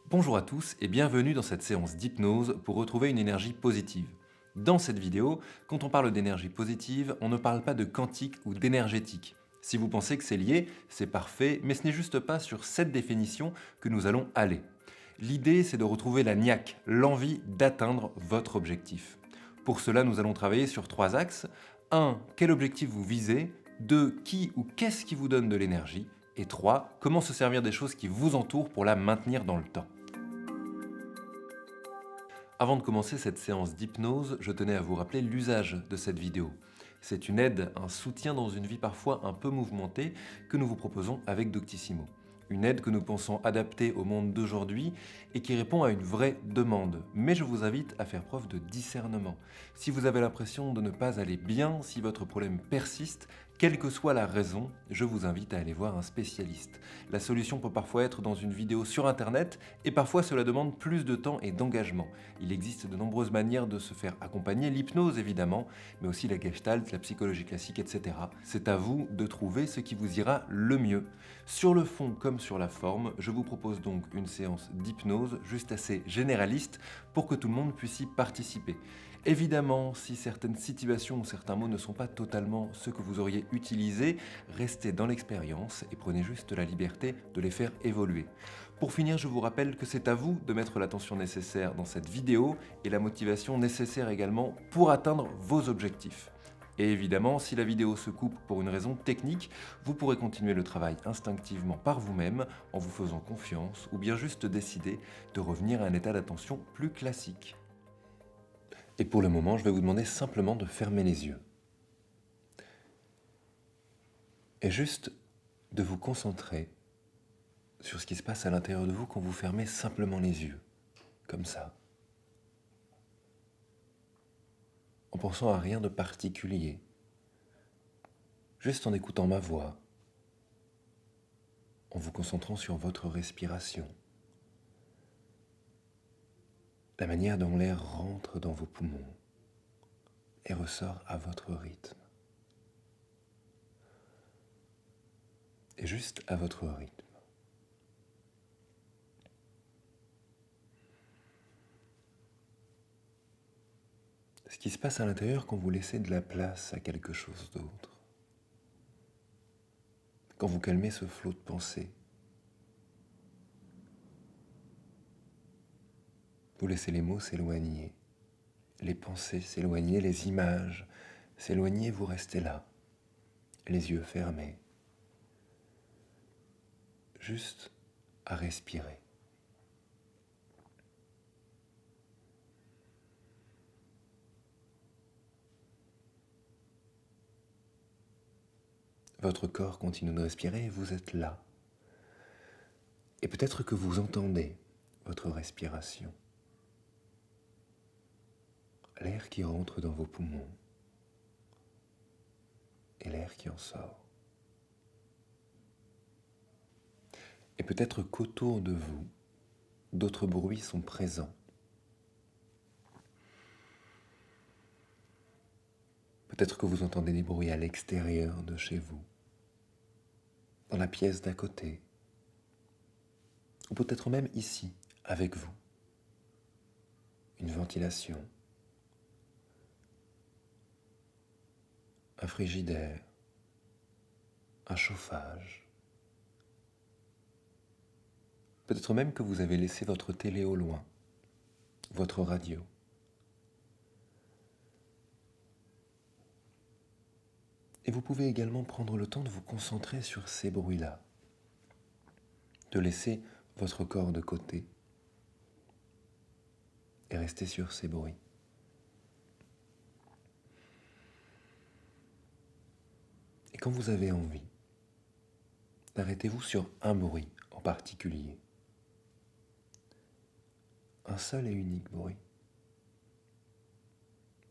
Bonjour à tous et bienvenue dans cette séance d'hypnose pour retrouver une énergie positive. Dans cette vidéo, quand on parle d'énergie positive, on ne parle pas de quantique ou d'énergétique. Si vous pensez que c'est lié, c'est parfait, mais ce n'est juste pas sur cette définition que nous allons aller. L'idée, c'est de retrouver la niaque, l'envie d'atteindre votre objectif. Pour cela, nous allons travailler sur 3 axes. 1. Quel objectif vous visez? 2. Qui ou qu'est-ce qui vous donne de l'énergie? Et 3. Comment se servir des choses qui vous entourent pour la maintenir dans le temps? Avant de commencer cette séance d'hypnose, je tenais à vous rappeler l'usage de cette vidéo. C'est une aide, un soutien dans une vie parfois un peu mouvementée que nous vous proposons avec Doctissimo. Une aide que nous pensons adaptée au monde d'aujourd'hui et qui répond à une vraie demande. Mais je vous invite à faire preuve de discernement. Si vous avez l'impression de ne pas aller bien, si votre problème persiste, quelle que soit la raison, je vous invite à aller voir un spécialiste. La solution peut parfois être dans une vidéo sur Internet et parfois cela demande plus de temps et d'engagement. Il existe de nombreuses manières de se faire accompagner, l'hypnose évidemment, mais aussi la gestalt, la psychologie classique, etc. C'est à vous de trouver ce qui vous ira le mieux. Sur le fond comme sur la forme, je vous propose donc une séance d'hypnose juste assez généraliste pour que tout le monde puisse y participer. Évidemment, si certaines situations ou certains mots ne sont pas totalement ceux que vous auriez utilisés, restez dans l'expérience et prenez juste la liberté de les faire évoluer. Pour finir, je vous rappelle que c'est à vous de mettre l'attention nécessaire dans cette vidéo et la motivation nécessaire également pour atteindre vos objectifs. Et évidemment, si la vidéo se coupe pour une raison technique, vous pourrez continuer le travail instinctivement par vous-même en vous faisant confiance ou bien juste décider de revenir à un état d'attention plus classique. Et pour le moment, je vais vous demander simplement de fermer les yeux. Et juste de vous concentrer sur ce qui se passe à l'intérieur de vous quand vous fermez simplement les yeux, comme ça. En pensant à rien de particulier, juste en écoutant ma voix, en vous concentrant sur votre respiration, la manière dont l'air rentre dans vos poumons et ressort à votre rythme. Et juste à votre rythme. Ce qui se passe à l'intérieur quand vous laissez de la place à quelque chose d'autre. Quand vous calmez ce flot de pensée. Vous laissez les mots s'éloigner, les pensées s'éloigner, les images s'éloigner, vous restez là, les yeux fermés, juste à respirer. Votre corps continue de respirer et vous êtes là. Et peut-être que vous entendez votre respiration. L'air qui rentre dans vos poumons et l'air qui en sort. Et peut-être qu'autour de vous, d'autres bruits sont présents. Peut-être que vous entendez des bruits à l'extérieur de chez vous, dans la pièce d'à côté, ou peut-être même ici, avec vous. Une ventilation, un frigidaire, un chauffage. Peut-être même que vous avez laissé votre télé au loin, votre radio. Et vous pouvez également prendre le temps de vous concentrer sur ces bruits-là, de laisser votre corps de côté et rester sur ces bruits. Et quand vous avez envie, arrêtez-vous sur un bruit en particulier. Un seul et unique bruit.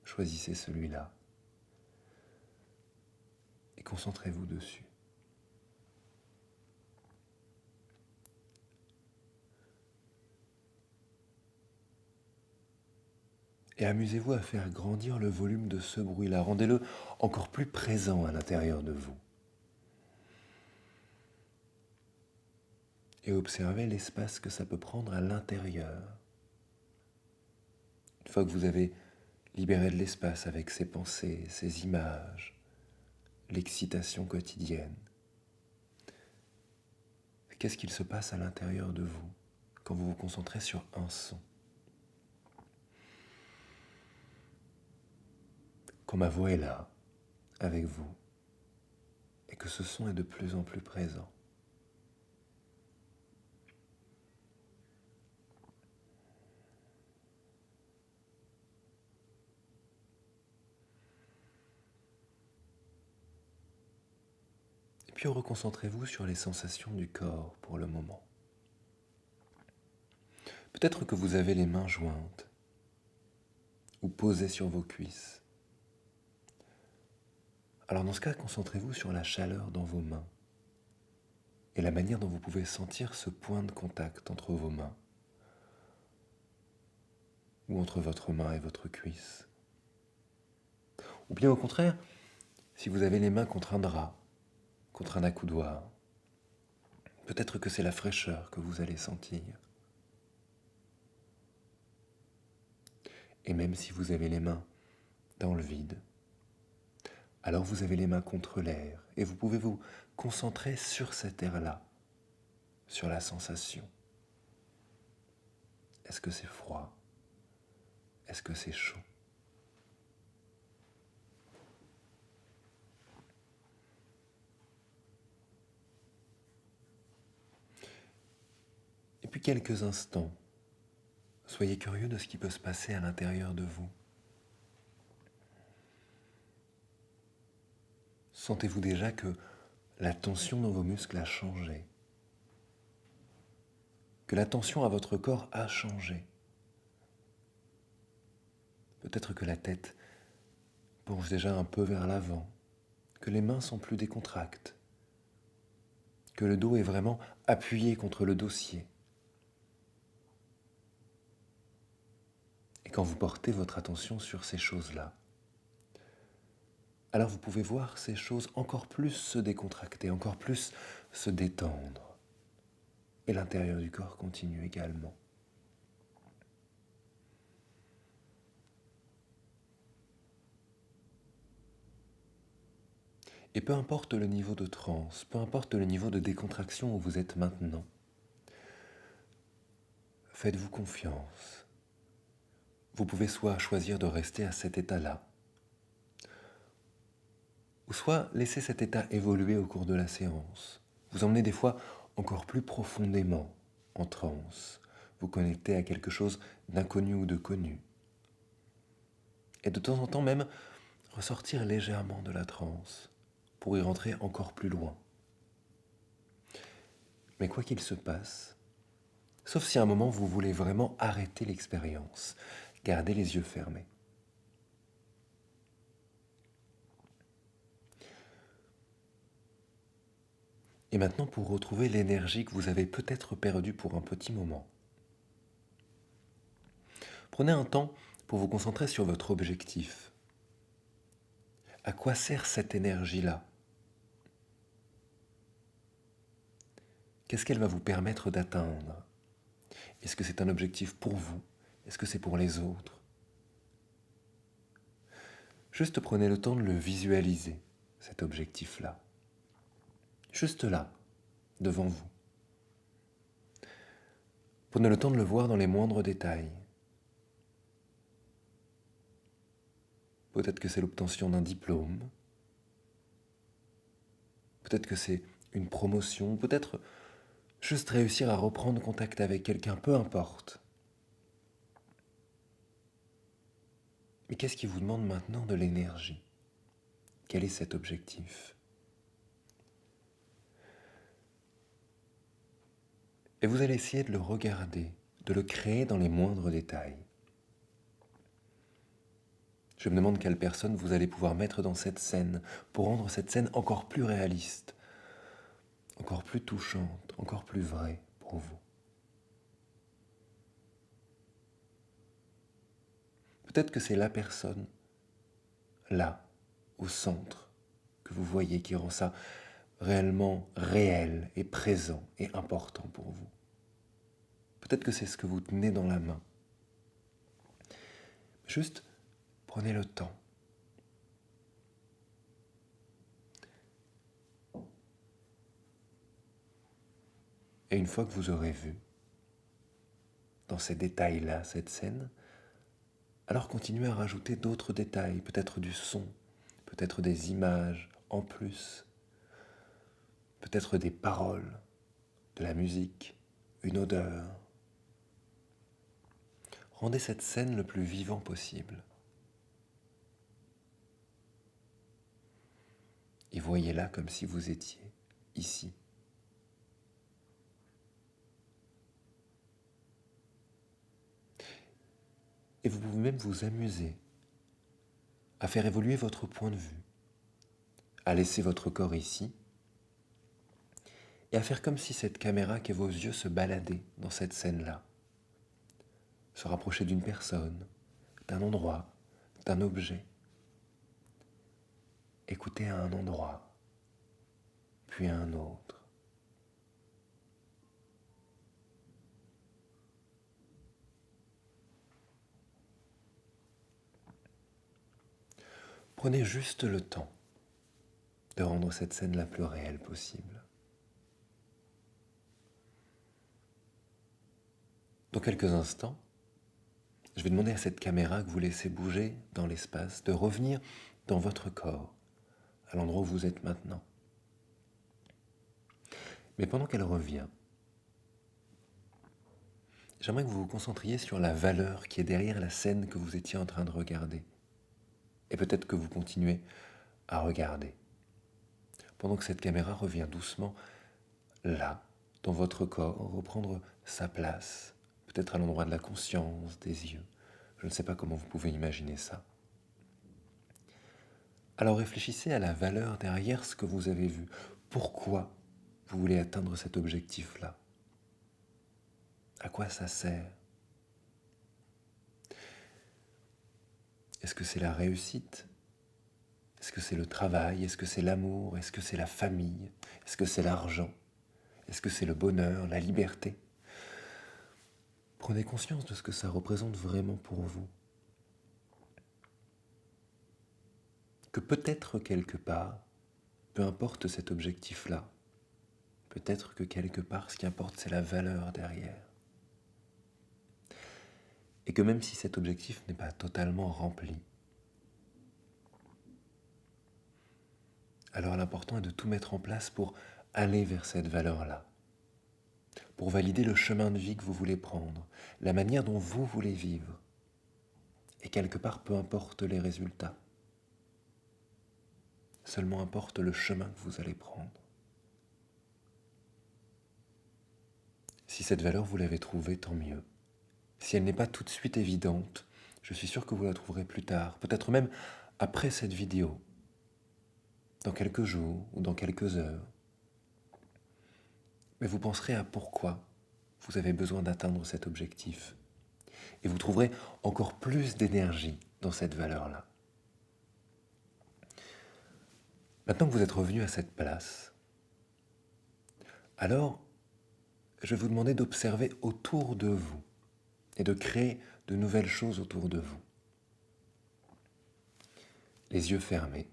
Choisissez celui-là et concentrez-vous dessus. Et amusez-vous à faire grandir le volume de ce bruit-là. Rendez-le encore plus présent à l'intérieur de vous. et observez l'espace que ça peut prendre à l'intérieur. Une fois que vous avez libéré de l'espace avec ces pensées, ces images, l'excitation quotidienne, qu'est-ce qu'il se passe à l'intérieur de vous quand vous vous concentrez sur un son? Quand ma voix est là, avec vous, et que ce son est de plus en plus présent. Et puis reconcentrez-vous sur les sensations du corps pour le moment. Peut-être que vous avez les mains jointes ou posées sur vos cuisses. Alors dans ce cas, concentrez-vous sur la chaleur dans vos mains et la manière dont vous pouvez sentir ce point de contact entre vos mains ou entre votre main et votre cuisse. Ou bien au contraire, si vous avez les mains contre un drap, contre un accoudoir, peut-être que c'est la fraîcheur que vous allez sentir. Et même si vous avez les mains dans le vide, alors vous avez les mains contre l'air et vous pouvez vous concentrer sur cet air-là, sur la sensation. Est-ce que c'est froid? Est-ce que c'est chaud? Et puis quelques instants, soyez curieux de ce qui peut se passer à l'intérieur de vous. Sentez-vous déjà que la tension dans vos muscles a changé, que la tension à votre corps a changé. Peut-être que la tête penche déjà un peu vers l'avant, que les mains sont plus décontractes, que le dos est vraiment appuyé contre le dossier. Et quand vous portez votre attention sur ces choses-là, alors vous pouvez voir ces choses encore plus se décontracter, encore plus se détendre. Et l'intérieur du corps continue également. Et peu importe le niveau de transe, peu importe le niveau de décontraction où vous êtes maintenant, faites-vous confiance. Vous pouvez soit choisir de rester à cet état-là, ou soit laisser cet état évoluer au cours de la séance. Vous emmenez des fois encore plus profondément en transe, vous connecter à quelque chose d'inconnu ou de connu. Et de temps en temps même ressortir légèrement de la transe pour y rentrer encore plus loin. Mais quoi qu'il se passe, sauf si à un moment vous voulez vraiment arrêter l'expérience, gardez les yeux fermés. Et maintenant, pour retrouver l'énergie que vous avez peut-être perdue pour un petit moment, prenez un temps pour vous concentrer sur votre objectif. À quoi sert cette énergie-là? Qu'est-ce qu'elle va vous permettre d'atteindre? Est-ce que c'est un objectif pour vous? Est-ce que c'est pour les autres? Juste prenez le temps de le visualiser, cet objectif-là. Juste là, devant vous. Prenez le temps de le voir dans les moindres détails. Peut-être que c'est l'obtention d'un diplôme. Peut-être que c'est une promotion. Peut-être juste réussir à reprendre contact avec quelqu'un, peu importe. Mais qu'est-ce qui vous demande maintenant de l'énergie? Quel est cet objectif? Et vous allez essayer de le regarder, de le créer dans les moindres détails. Je me demande quelle personne vous allez pouvoir mettre dans cette scène pour rendre cette scène encore plus réaliste, encore plus touchante, encore plus vraie pour vous. Peut-être que c'est la personne, là, au centre, que vous voyez qui rend ça réellement réel et présent et important pour vous. Peut-être que c'est ce que vous tenez dans la main. Juste prenez le temps. Et une fois que vous aurez vu, dans ces détails-là, cette scène, alors continuez à rajouter d'autres détails, peut-être du son, peut-être des images en plus, peut-être des paroles, de la musique, une odeur. Rendez cette scène le plus vivant possible. Et voyez-la comme si vous étiez ici. Et vous pouvez même vous amuser à faire évoluer votre point de vue, à laisser votre corps ici, et à faire comme si cette caméra qu'est vos yeux se baladait dans cette scène-là, se rapprocher d'une personne, d'un endroit, d'un objet. Écoutez à un endroit, puis à un autre. Prenez juste le temps de rendre cette scène la plus réelle possible. Dans quelques instants, je vais demander à cette caméra que vous laissez bouger dans l'espace de revenir dans votre corps, à l'endroit où vous êtes maintenant. Mais pendant qu'elle revient, j'aimerais que vous vous concentriez sur la valeur qui est derrière la scène que vous étiez en train de regarder. Et peut-être que vous continuez à regarder. Pendant que cette caméra revient doucement là, dans votre corps, reprendre sa place, peut-être à l'endroit de la conscience, des yeux. Je ne sais pas comment vous pouvez imaginer ça. Alors réfléchissez à la valeur derrière ce que vous avez vu. Pourquoi vous voulez atteindre cet objectif-là? À quoi ça sert? Est-ce que c'est la réussite? Est-ce que c'est le travail? Est-ce que c'est l'amour? Est-ce que c'est la famille? Est-ce que c'est l'argent? Est-ce que c'est le bonheur, la liberté? Prenez conscience de ce que ça représente vraiment pour vous. Que peut-être quelque part, peu importe cet objectif-là, peut-être que quelque part, ce qui importe, c'est la valeur derrière. Et que même si cet objectif n'est pas totalement rempli, alors l'important est de tout mettre en place pour aller vers cette valeur-là, pour valider le chemin de vie que vous voulez prendre, la manière dont vous voulez vivre. Et quelque part, peu importe les résultats, seulement importe le chemin que vous allez prendre. Si cette valeur, vous l'avez trouvée, tant mieux. Si elle n'est pas tout de suite évidente, je suis sûr que vous la trouverez plus tard, peut-être même après cette vidéo, dans quelques jours ou dans quelques heures. Mais vous penserez à pourquoi vous avez besoin d'atteindre cet objectif. Et vous trouverez encore plus d'énergie dans cette valeur-là. Maintenant que vous êtes revenu à cette place, alors je vais vous demander d'observer autour de vous et de créer de nouvelles choses autour de vous. Les yeux fermés.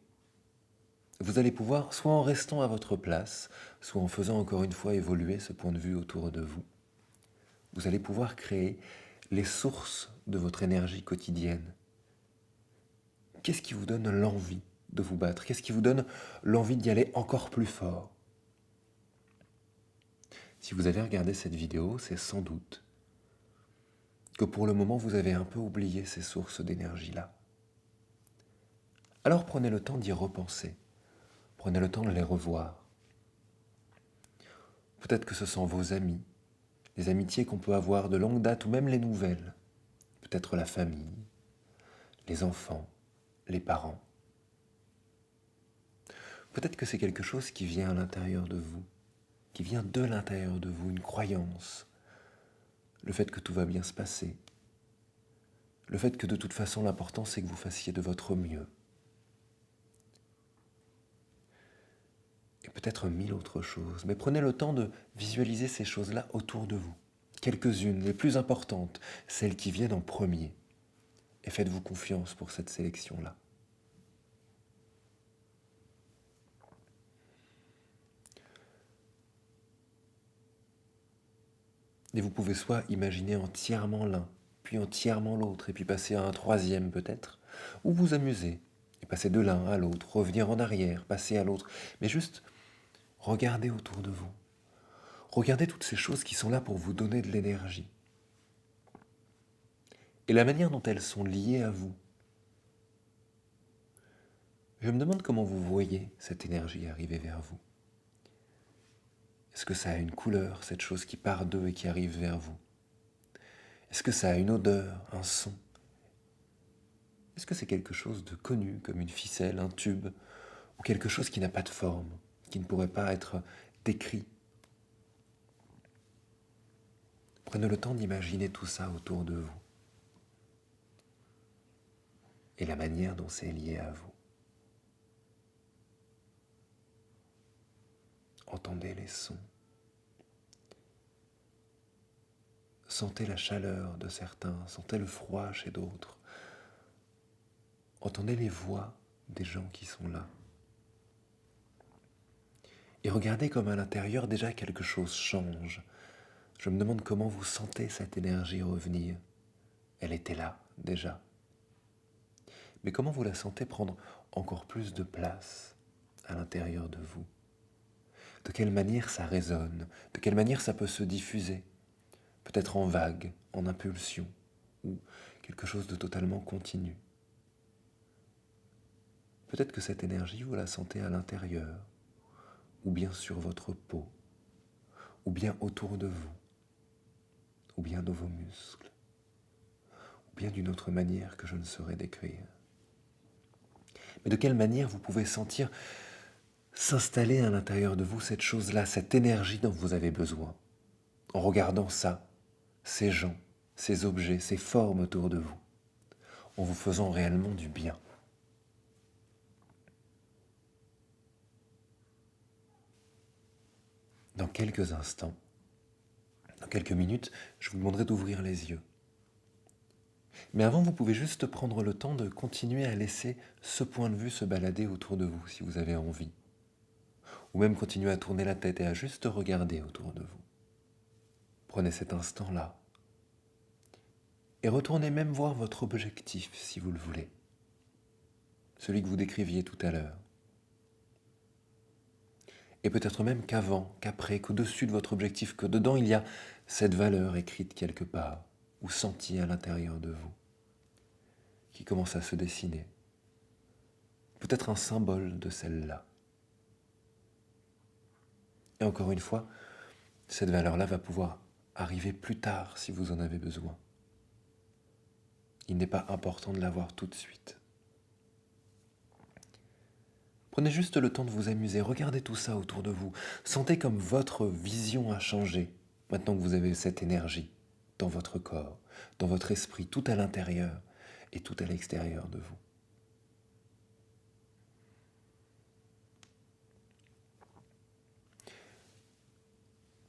Vous allez pouvoir, soit en restant à votre place, soit en faisant encore une fois évoluer ce point de vue autour de vous, vous allez pouvoir créer les sources de votre énergie quotidienne. Qu'est-ce qui vous donne l'envie de vous battre? Qu'est-ce qui vous donne l'envie d'y aller encore plus fort? Si vous avez regardé cette vidéo, c'est sans doute que pour le moment, vous avez un peu oublié ces sources d'énergie-là. Alors prenez le temps d'y repenser. Prenez le temps de les revoir. Peut-être que ce sont vos amis, les amitiés qu'on peut avoir de longue date ou même les nouvelles. Peut-être la famille, les enfants, les parents. Peut-être que c'est quelque chose qui vient à l'intérieur de vous, qui vient de l'intérieur de vous, une croyance, le fait que tout va bien se passer, le fait que de toute façon l'important c'est que vous fassiez de votre mieux. Et peut-être mille autres choses, mais prenez le temps de visualiser ces choses-là autour de vous. Quelques-unes, les plus importantes, celles qui viennent en premier. Et faites-vous confiance pour cette sélection-là. Et vous pouvez soit imaginer entièrement l'un, puis entièrement l'autre, et puis passer à un troisième peut-être, ou vous amuser, et passer de l'un à l'autre, revenir en arrière, passer à l'autre, mais juste regardez autour de vous. Regardez toutes ces choses qui sont là pour vous donner de l'énergie. Et la manière dont elles sont liées à vous. Je me demande comment vous voyez cette énergie arriver vers vous. Est-ce que ça a une couleur, cette chose qui part d'eux et qui arrive vers vous? Est-ce que ça a une odeur, un son? Est-ce que c'est quelque chose de connu, comme une ficelle, un tube, ou quelque chose qui n'a pas de forme, qui ne pourrait pas être décrit? Prenez le temps d'imaginer tout ça autour de vous. Et la manière dont c'est lié à vous. Entendez les sons. Sentez la chaleur de certains, sentez le froid chez d'autres. Entendez les voix des gens qui sont là. Et regardez comme à l'intérieur déjà quelque chose change. Je me demande comment vous sentez cette énergie revenir. Elle était là déjà. Mais comment vous la sentez prendre encore plus de place à l'intérieur de vous? De quelle manière ça résonne? De quelle manière ça peut se diffuser? Peut-être en vague, en impulsion, ou quelque chose de totalement continu. Peut-être que cette énergie, vous la sentez à l'intérieur, ou bien sur votre peau, ou bien autour de vous, ou bien dans vos muscles, ou bien d'une autre manière que je ne saurais décrire. Mais de quelle manière vous pouvez sentir s'installer à l'intérieur de vous cette chose-là, cette énergie dont vous avez besoin, en regardant ça, ces gens, ces objets, ces formes autour de vous, en vous faisant réellement du bien. Dans quelques instants, dans quelques minutes, je vous demanderai d'ouvrir les yeux. Mais avant, vous pouvez juste prendre le temps de continuer à laisser ce point de vue se balader autour de vous, si vous avez envie. Ou même continuer à tourner la tête et à juste regarder autour de vous. Prenez cet instant-là. Et retournez même voir votre objectif, si vous le voulez. Celui que vous décriviez tout à l'heure. Et peut-être même qu'avant, qu'après, qu'au-dessus de votre objectif, que dedans il y a cette valeur écrite quelque part, ou sentie à l'intérieur de vous, qui commence à se dessiner. Peut-être un symbole de celle-là. Et encore une fois, cette valeur-là va pouvoir arriver plus tard si vous en avez besoin. Il n'est pas important de l'avoir tout de suite. Prenez juste le temps de vous amuser, regardez tout ça autour de vous. Sentez comme votre vision a changé, maintenant que vous avez cette énergie dans votre corps, dans votre esprit, tout à l'intérieur et tout à l'extérieur de vous.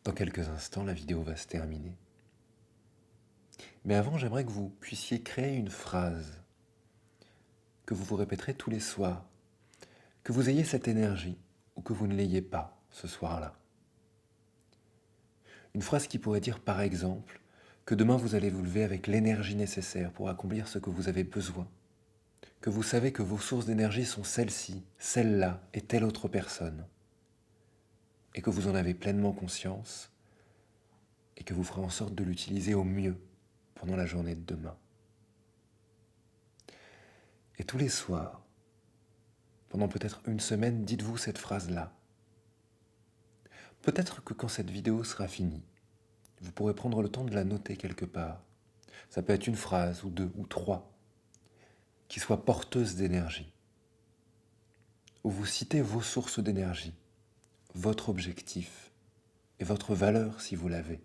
Dans quelques instants, la vidéo va se terminer. Mais avant, j'aimerais que vous puissiez créer une phrase que vous vous répéterez tous les soirs. Que vous ayez cette énergie ou que vous ne l'ayez pas ce soir-là. Une phrase qui pourrait dire par exemple que demain vous allez vous lever avec l'énergie nécessaire pour accomplir ce que vous avez besoin. Que vous savez que vos sources d'énergie sont celle-ci, celle-là et telle autre personne. Et que vous en avez pleinement conscience et que vous ferez en sorte de l'utiliser au mieux pendant la journée de demain. Et tous les soirs, pendant peut-être une semaine, dites-vous cette phrase-là. Peut-être que quand cette vidéo sera finie, vous pourrez prendre le temps de la noter quelque part. Ça peut être une phrase, ou deux, ou trois, qui soient porteuses d'énergie. Où vous citez vos sources d'énergie, votre objectif et votre valeur si vous l'avez.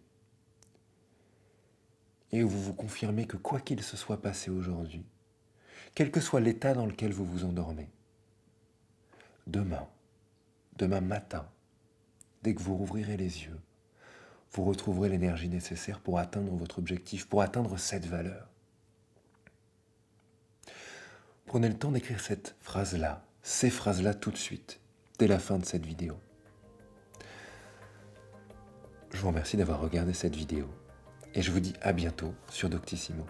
Et où vous vous confirmez que quoi qu'il se soit passé aujourd'hui, quel que soit l'état dans lequel vous vous endormez, demain matin, dès que vous rouvrirez les yeux, vous retrouverez l'énergie nécessaire pour atteindre votre objectif, pour atteindre cette valeur. Prenez le temps d'écrire cette phrase-là, ces phrases-là tout de suite, dès la fin de cette vidéo. Je vous remercie d'avoir regardé cette vidéo et je vous dis à bientôt sur Doctissimo.